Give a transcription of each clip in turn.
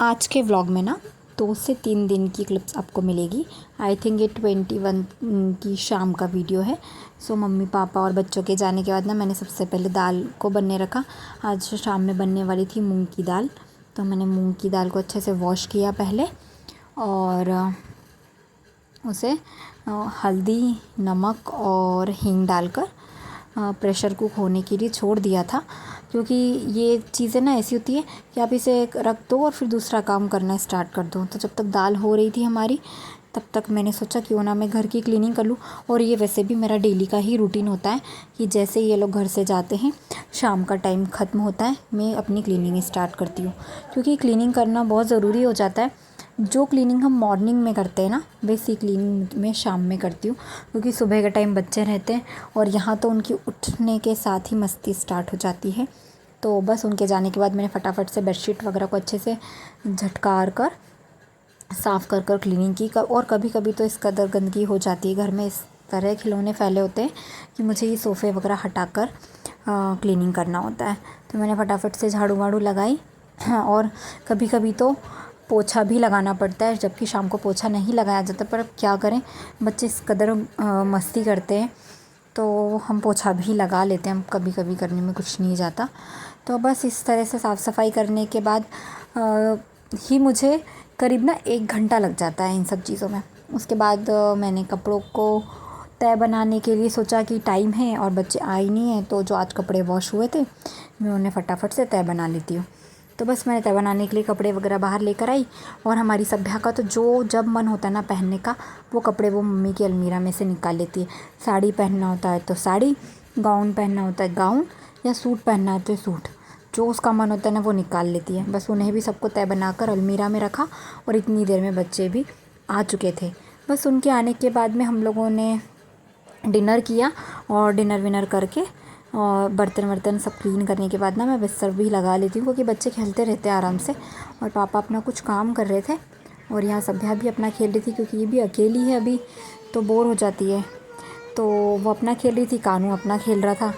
आज के व्लॉग में ना 2 से 3 दिन की क्लिप्स आपको मिलेगी। आई थिंक ये 21 की शाम का वीडियो है। सो मम्मी पापा और बच्चों के जाने के बाद ना मैंने सबसे पहले दाल को बनने रखा। आज शाम में बनने वाली थी मूंग की दाल, तो मैंने मूंग की दाल को अच्छे से वॉश किया पहले और उसे हल्दी, नमक और हींग डालकर प्रेशर कुक होने के लिए छोड़ दिया था, क्योंकि ये चीज़ें ना ऐसी होती है कि आप इसे रख दो और फिर दूसरा काम करना स्टार्ट कर दो। तो जब तक दाल हो रही थी हमारी, तब तक मैंने सोचा क्यों ना मैं घर की क्लीनिंग कर लूँ। और ये वैसे भी मेरा डेली का ही रूटीन होता है कि जैसे ये लोग घर से जाते हैं, शाम का टाइम ख़त्म होता है, मैं अपनी क्लीनिंग स्टार्ट करती हूँ, क्योंकि क्लीनिंग करना बहुत ज़रूरी हो जाता है। जो क्लीनिंग हम मॉर्निंग में करते हैं ना, वैसी क्लीनिंग मैं शाम में करती हूँ, क्योंकि सुबह के टाइम बच्चे रहते हैं और यहाँ तो उनकी उठने के साथ ही मस्ती स्टार्ट हो जाती है। तो बस उनके जाने के बाद मैंने फटाफट से बेडशीट वगैरह को अच्छे से झटकार कर साफ़ कर कर क्लीनिंग की। और कभी कभी तो इस कदर गंदगी हो जाती है घर में, इस तरह खिलौने फैले होते हैं कि मुझे ये सोफ़े वगैरह हटाकर क्लीनिंग करना होता है। तो मैंने फटाफट से झाड़ू वाड़ू लगाई और कभी कभी तो पोछा भी लगाना पड़ता है, जबकि शाम को पोछा नहीं लगाया जाता, पर अब क्या करें, बच्चे इस कदर मस्ती करते हैं तो हम पोछा भी लगा लेते हैं। कभी कभी करने में कुछ नहीं जाता। तो बस इस तरह से साफ़ सफाई करने के बाद ही मुझे करीब ना 1 घंटा लग जाता है इन सब चीज़ों में। उसके बाद मैंने कपड़ों को तय बनाने के लिए सोचा कि टाइम है और बच्चे आए नहीं हैं, तो जो आज कपड़े वॉश हुए थे मैं उन्हें फटाफट से तय बना लेती हूँ। तो बस मैंने तय बनाने के लिए कपड़े वगैरह बाहर लेकर आई। और हमारी सभ्या का तो जो जब मन होता है ना पहनने का, वो कपड़े वो मम्मी की अलमीरा में से निकाल लेती है। साड़ी पहनना होता है तो साड़ी, गाउन पहनना होता है गाउन, या सूट पहनना है तो सूट, जो उसका मन होता है ना वो निकाल लेती है। बस उन्हें भी सबको तय बनाकर अलमीरा में रखा और इतनी देर में बच्चे भी आ चुके थे। बस उनके आने के बाद में हम लोगों ने डिनर किया और डिनर विनर करके और बर्तन वर्तन सब क्लीन करने के बाद ना मैं बिस्तर भी लगा लेती हूँ, क्योंकि बच्चे खेलते रहते हैं आराम से। और पापा अपना कुछ काम कर रहे थे और यहाँ सभ्या भी अपना खेल रही थी, क्योंकि ये भी अकेली है अभी, तो बोर हो जाती है। तो वो अपना खेल रही थी, कानू अपना खेल रहा था।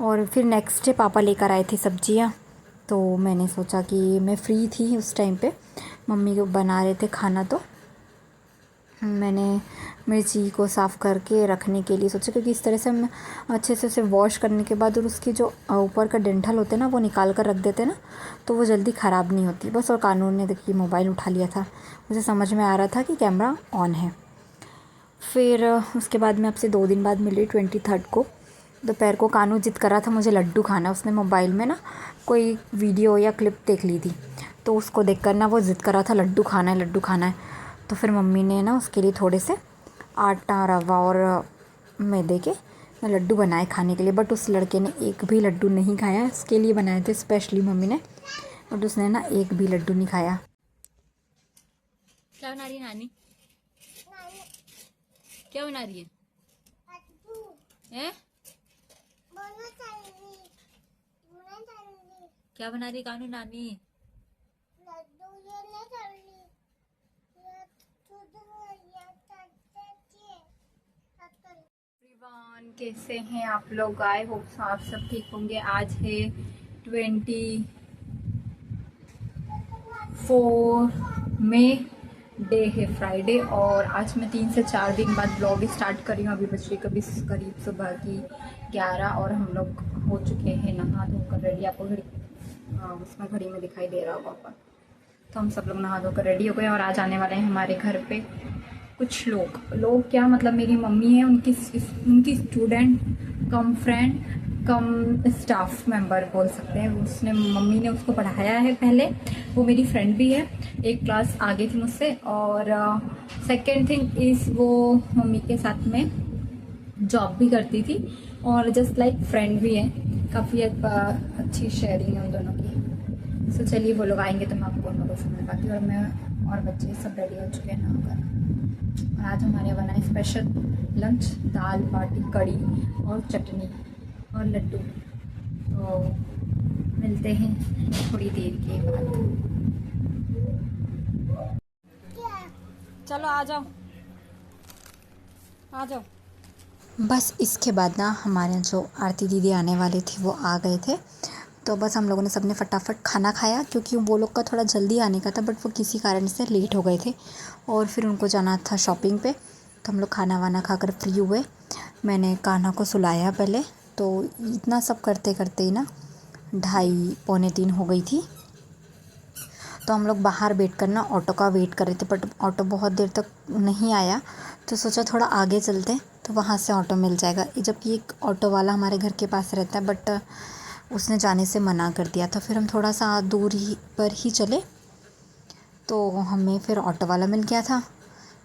और फिर नेक्स्ट डे पापा लेकर आए थे सब्जियाँ, तो मैंने सोचा कि मैं फ्री थी उस टाइम पे, मम्मी को बना रहे थे खाना, तो मैंने मिर्ची को साफ़ करके रखने के लिए सोचा, क्योंकि इस तरह से हम अच्छे से उसे वॉश करने के बाद और उसकी जो ऊपर का डंठल होते हैं ना वो निकाल कर रख देते हैं ना, तो वो जल्दी ख़राब नहीं होती। बस और कानून ने देखिए मोबाइल उठा लिया था, मुझे समझ में आ रहा था कि कैमरा ऑन है। फिर उसके बाद मैं आपसे 2 दिन बाद मिली 23 को। दोपहर को कानू जिद कर रहा था मुझे लड्डू खाना। उसने मोबाइल में ना कोई वीडियो या क्लिप देख ली थी, तो उसको देखकर ना वो ज़िद कर रहा था लड्डू खाना है, लड्डू खाना है। तो फिर मम्मी ने ना उसके लिए थोड़े से आटा, रवा और मैदे के लड्डू बनाए खाने के लिए। बट उस लड़के ने एक भी लड्डू नहीं खाया। उसके लिए बनाए थे स्पेशली मम्मी ने, बट उसने ना एक भी लड्डू नहीं खाया। क्या बना रही है नानी? क्या बना रही है? हैं? क्या बना रही है कानू नानी? एवरीवन, कैसे हैं आप लोग? आई होप आप सब ठीक होंगे। आज है 24 मई, डे है फ्राइडे, और आज मैं 3 से 4 दिन बाद ब्लॉग स्टार्ट कर रही हूँ। अभी बज रही कभी करीब सुबह की 11 और हम लोग हो चुके हैं नहा धोकर रेडी। आपको घड़ी उसमें घड़ी में दिखाई दे रहा होगा आपका। तो हम सब लोग नहा धोकर रेडी हो गए और आज आने वाले हैं हमारे घर पे कुछ लोग क्या मतलब मेरी मम्मी है, उनकी स्टूडेंट कम फ्रेंड कम स्टाफ मेंबर बोल सकते हैं। उसने मम्मी ने उसको पढ़ाया है पहले, वो मेरी फ्रेंड भी है, एक क्लास आगे थी मुझसे। और सेकंड थिंग इज़ वो मम्मी के साथ में जॉब भी करती थी और जस्ट लाइक फ्रेंड भी है। काफ़ी अच्छी शेयरिंग है उन दोनों की। सो चलिए वो लोग आएंगे तो मैं आपको उन लोगों से मिल पाती हूँ। और मैं और बच्चे सब रेडी हो चुके हैं नहाकर। और आज हमारे बना है स्पेशल लंच, दाल बाटी, कड़ी और चटनी और लड्डू। तो मिलते हैं थोड़ी देर के बाद। चलो आ जाओ, आ जाओ। बस इसके बाद ना हमारे जो आरती दीदी आने वाले थे वो आ गए थे। तो बस हम लोगों ने सबने फटाफट खाना खाया, क्योंकि वो लोग का थोड़ा जल्दी आने का था, बट वो किसी कारण से लेट हो गए थे और फिर उनको जाना था शॉपिंग पे। तो हम लोग खाना वाना खाकर फ्री हुए। मैंने कान्हा को सुलाया पहले, तो इतना सब करते करते ही ना 2:30 पौने 3 हो गई थी। तो हम लोग बाहर बैठ कर ना ऑटो का वेट कर रहे थे, बट ऑटो बहुत देर तक नहीं आया। तो सोचा थोड़ा आगे चलते तो वहाँ से ऑटो मिल जाएगा, जबकि एक ऑटो वाला हमारे घर के पास रहता है, बट उसने जाने से मना कर दिया था। फिर हम थोड़ा सा दूर ही पर ही चले, तो हमें फिर ऑटो वाला मिल गया था।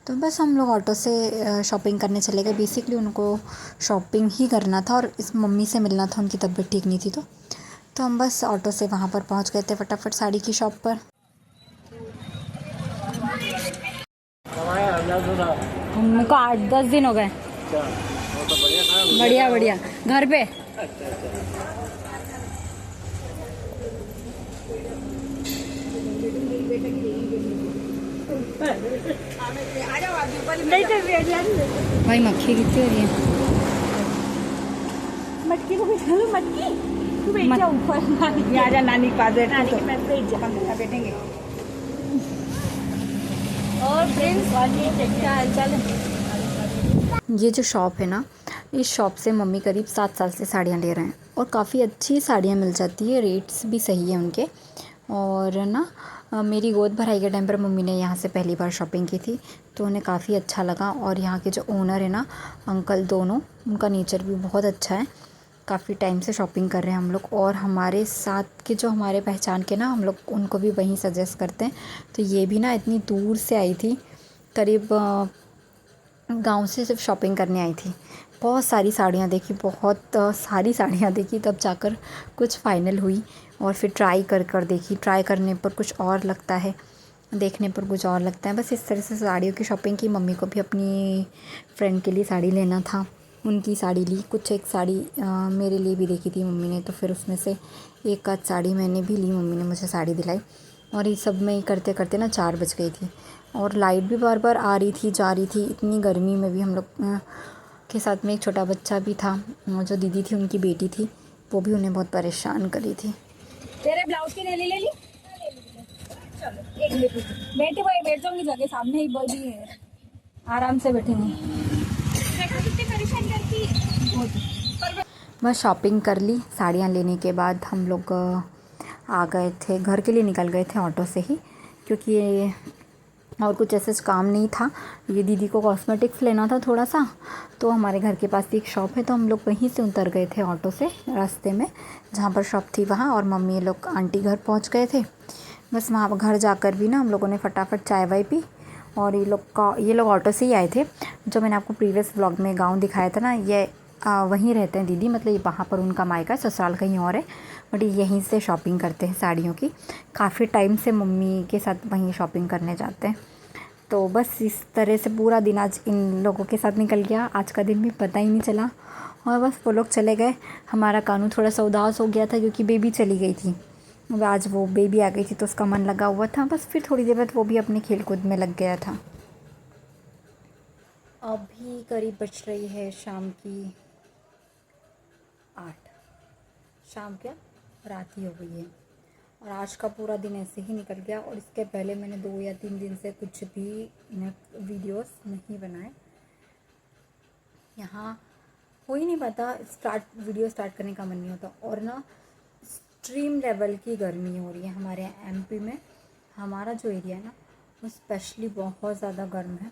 तो बस हम लोग ऑटो से शॉपिंग करने चले गए। बेसिकली उनको शॉपिंग ही करना था और इस मम्मी से मिलना था, उनकी तबीयत ठीक नहीं थी। तो हम बस ऑटो से वहाँ पर पहुँच गए थे फटाफट साड़ी की शॉप पर। हमको 8-10 दिन हो गए। बढ़िया बढ़िया घर पे। भाई मक्खी कितनी हो रही है। मटकी को बिठा लो, मटकी तू बैठ जा ऊपर, ये आजा नानी के पास बैठना, तो मैं बैठ जा, हम लोग बैठेंगे। और फ्रेंड्स क्या हाल चाल है। ये जो शॉप है ना, इस शॉप से मम्मी करीब 7 साल से साड़ियाँ ले रहे हैं और काफ़ी अच्छी साड़ियाँ मिल जाती है, रेट्स भी सही है उनके। और ना मेरी गोद भराई के टाइम पर मम्मी ने यहाँ से पहली बार शॉपिंग की थी, तो उन्हें काफ़ी अच्छा लगा। और यहाँ के जो ओनर है ना, अंकल दोनों, उनका नेचर भी बहुत अच्छा है। काफ़ी टाइम से शॉपिंग कर रहे हैं हम लोग, और हमारे साथ के जो हमारे पहचान के ना, हम लोग उनको भी वहीं सजेस्ट करते हैं। तो ये भी ना इतनी दूर से आई थी, करीब गांव से सिर्फ शॉपिंग करने आई थी। बहुत सारी साड़ियाँ देखी, बहुत सारी साड़ियाँ देखी, तब जाकर कुछ फ़ाइनल हुई। और फिर ट्राई कर कर देखी, ट्राई करने पर कुछ और लगता है, देखने पर कुछ और लगता है। बस इस तरह से साड़ियों की शॉपिंग की। मम्मी को भी अपनी फ्रेंड के लिए साड़ी लेना था, उनकी साड़ी ली। कुछ एक साड़ी मेरे लिए भी देखी थी मम्मी ने, तो फिर उसमें से एक आध साड़ी मैंने भी ली, मम्मी ने मुझे साड़ी दिलाई। और ये सब में ही करते करते ना 4 बज गई थी, और लाइट भी बार बार आ रही थी जा रही थी। इतनी गर्मी में भी हम लोग के साथ में एक छोटा बच्चा भी था, जो दीदी थी उनकी बेटी थी, वो भी उन्हें बहुत परेशान कर रही थी। तेरे ब्लाउज की ले ली। चलो एक मिनट बैठे भाई, बैठ जाऊंगी जगह सामने ही बड़ी है, आराम से बैठेंगे। कितनी परेशान करती। बस शॉपिंग कर ली। साड़ियाँ लेने के बाद हम लोग आ गए थे, घर के लिए निकल गए थे ऑटो से ही, क्योंकि और कुछ ऐसे काम नहीं था। ये दीदी को कॉस्मेटिक्स लेना था थोड़ा सा, तो हमारे घर के पास एक शॉप है, तो हम लोग वहीं से उतर गए थे ऑटो से, रास्ते में जहाँ पर शॉप थी वहाँ। और मम्मी लोग आंटी घर पहुँच गए थे। बस वहाँ घर जाकर भी ना हम लोगों ने फटाफट चाय वाय पी। और ये लोग ऑटो से ही आए थे। जो मैंने आपको प्रीवियस व्लॉग में गाँव दिखाया था ना, ये वहीं रहते हैं दीदी, मतलब ये वहाँ पर उनका मायका, ससुराल कहीं और है, बट यहीं से शॉपिंग करते हैं साड़ियों की। काफ़ी टाइम से मम्मी के साथ वहीं शॉपिंग करने जाते हैं। तो बस इस तरह से पूरा दिन आज इन लोगों के साथ निकल गया। आज का दिन भी पता ही नहीं चला, और बस वो लोग चले गए। हमारा कानू थोड़ा सा उदास हो गया था, क्योंकि बेबी चली गई थी। अब आज वो बेबी आ गई थी, तो उसका मन लगा हुआ था। बस फिर थोड़ी देर बाद वो भी अपने खेल कूद में लग गया था। अभी करीब बज रही है शाम की 8। शाम क्या, रात ही हो गई है। और आज का पूरा दिन ऐसे ही निकल गया। और इसके पहले मैंने 2 या 3 दिन से कुछ भी वीडियोस नहीं बनाए। यहाँ हो ही नहीं पाता, वीडियो स्टार्ट करने का मन नहीं होता। और ना एक्सट्रीम लेवल की गर्मी हो रही है हमारे यहाँ एमपी में। हमारा जो एरिया है ना, वो स्पेशली बहुत ज़्यादा गर्म है।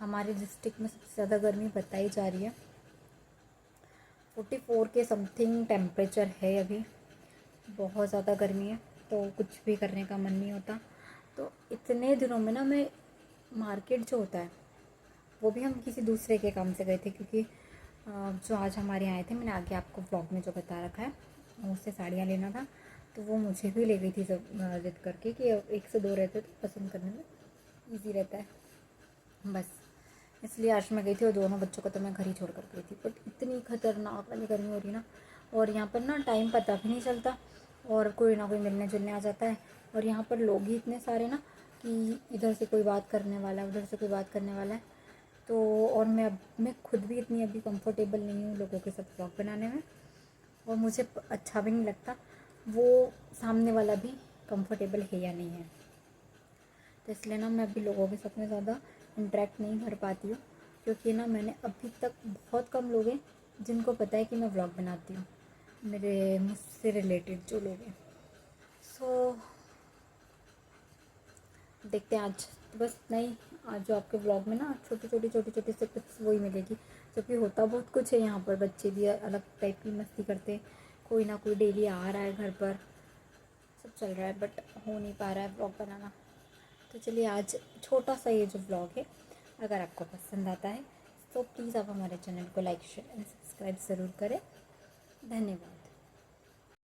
हमारे डिस्ट्रिक्ट में सबसे ज़्यादा गर्मी बताई जा रही है, 44 के समथिंग टेम्परेचर है अभी। बहुत ज़्यादा गर्मी है, तो कुछ भी करने का मन नहीं होता। तो इतने दिनों में ना मैं मार्केट जो होता है, वो भी हम किसी दूसरे के काम से गए थे, क्योंकि जो आज हमारे यहाँ आए थे, मैंने आगे आपको ब्लॉग में जो बता रखा है, उससे साड़ियाँ लेना था। तो वो मुझे भी ले गई थी सब जिद करके, कि 1 से 2 रहते तो पसंद करने में ईजी रहता है। बस इसलिए आज मैं गई थी, और दोनों बच्चों को तो मैं घर ही छोड़ कर गई थी। बट इतनी खतरनाक वाली गर्मी हो रही है ना, और यहाँ पर ना टाइम पता भी नहीं चलता, और कोई ना कोई मिलने जुलने आ जाता है। और यहाँ पर लोग ही इतने सारे ना, कि इधर से कोई बात करने वाला है, उधर से कोई बात करने वाला है। तो और मैं खुद भी इतनी अभी कंफर्टेबल नहीं हूँ लोगों के साथ व्लॉग बनाने में, और मुझे अच्छा भी नहीं लगता। वो सामने वाला भी कंफर्टेबल है या नहीं है। तो इसलिए ना मैं अभी लोगों के साथ में ज़्यादा इंटरेक्ट नहीं कर पाती हूँ, क्योंकि ना मैंने अभी तक बहुत कम लोग हैं जिनको पता है कि मैं व्लॉग बनाती हूँ, मेरे मुझसे रिलेटेड जो लोग हैं। सो देखते हैं आज तो बस नहीं, आज जो आपके व्लॉग में ना छोटी छोटी से कुछ वही मिलेगी, जबकि होता बहुत कुछ है यहाँ पर। बच्चे भी अलग टाइप की मस्ती करते, कोई ना कोई डेली आ रहा है घर पर, सब चल रहा है, बट हो नहीं पा रहा है व्लॉग बनाना। तो चलिए आज छोटा सा ये जो व्लॉग है, अगर आपको पसंद आता है तो प्लीज़ आप हमारे चैनल को लाइक शेयर एंड सब्सक्राइब ज़रूर करें। धन्यवाद।